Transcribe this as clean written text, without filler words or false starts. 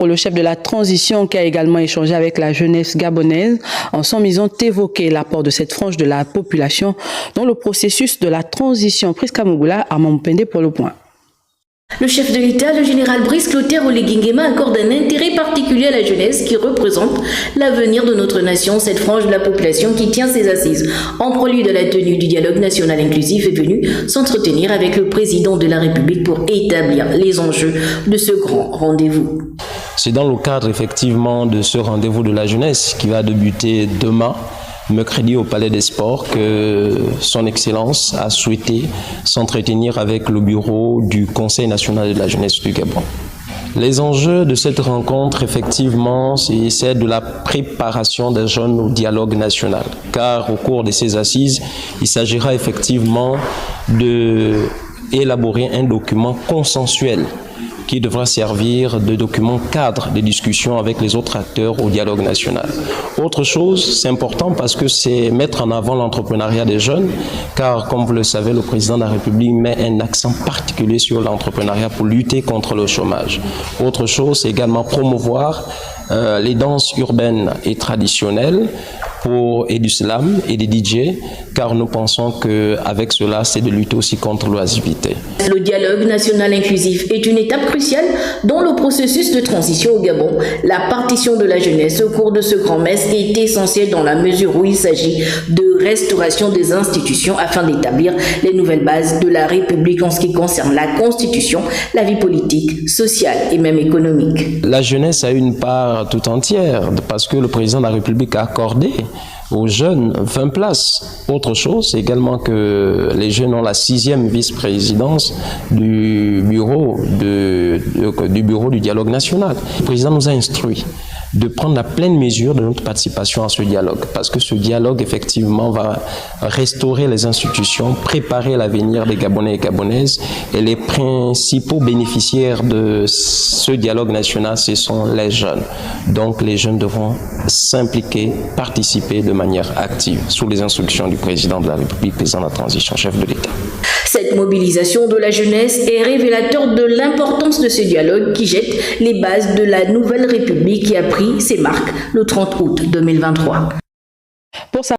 Pour le chef de la transition qui a également échangé avec la jeunesse gabonaise, ensemble ils ont évoqué l'apport de cette frange de la population dans le processus de la transition. Priska Mugula à Mompende pour le point. Le chef de l'État, le général Brice Clotaire Oligingema, accorde un intérêt particulier à la jeunesse qui représente l'avenir de notre nation. Cette frange de la population qui tient ses assises en prélude de la tenue du dialogue national inclusif est venue s'entretenir avec le président de la République pour établir les enjeux de ce grand rendez-vous. C'est dans le cadre effectivement de ce rendez-vous de la jeunesse qui va débuter demain, mercredi au Palais des Sports, que son Excellence a souhaité s'entretenir avec le bureau du Conseil national de la jeunesse du Gabon. Les enjeux de cette rencontre, effectivement, c'est de la préparation des jeunes au dialogue national, car au cours de ces assises, il s'agira effectivement d'élaborer un document consensuel qui devra servir de document cadre de discussion avec les autres acteurs au dialogue national. Autre chose, c'est important parce que c'est mettre en avant l'entrepreneuriat des jeunes, car comme vous le savez, le président de la République met un accent particulier sur l'entrepreneuriat pour lutter contre le chômage. Autre chose, c'est également promouvoir les danses urbaines et traditionnelles et du slam et des DJ, car nous pensons qu'avec cela, c'est de lutter aussi contre l'oisiveté. Le dialogue national inclusif est une étape cruciale dans le processus de transition au Gabon. La partition de la jeunesse au cours de ce grand messe est essentielle dans la mesure où il s'agit de restauration des institutions afin d'établir les nouvelles bases de la République en ce qui concerne la Constitution, la vie politique, sociale et même économique. La jeunesse a une part tout entière parce que le président de la République a accordé aux jeunes 20 places. Autre chose, c'est également que les jeunes ont la 6e vice-présidence du bureau du dialogue national. Le président nous a instruit de prendre la pleine mesure de notre participation à ce dialogue, parce que ce dialogue, effectivement, va restaurer les institutions, préparer l'avenir des Gabonais et Gabonaises, et les principaux bénéficiaires de ce dialogue national, ce sont les jeunes. Donc, les jeunes devront s'impliquer, participer de manière active, sous les instructions du président de la République, président de la transition, chef de l'État. Cette mobilisation de la jeunesse est révélateur de l'importance de ce dialogue qui jette les bases de la nouvelle République qui a pris ses marques le 30 août 2023.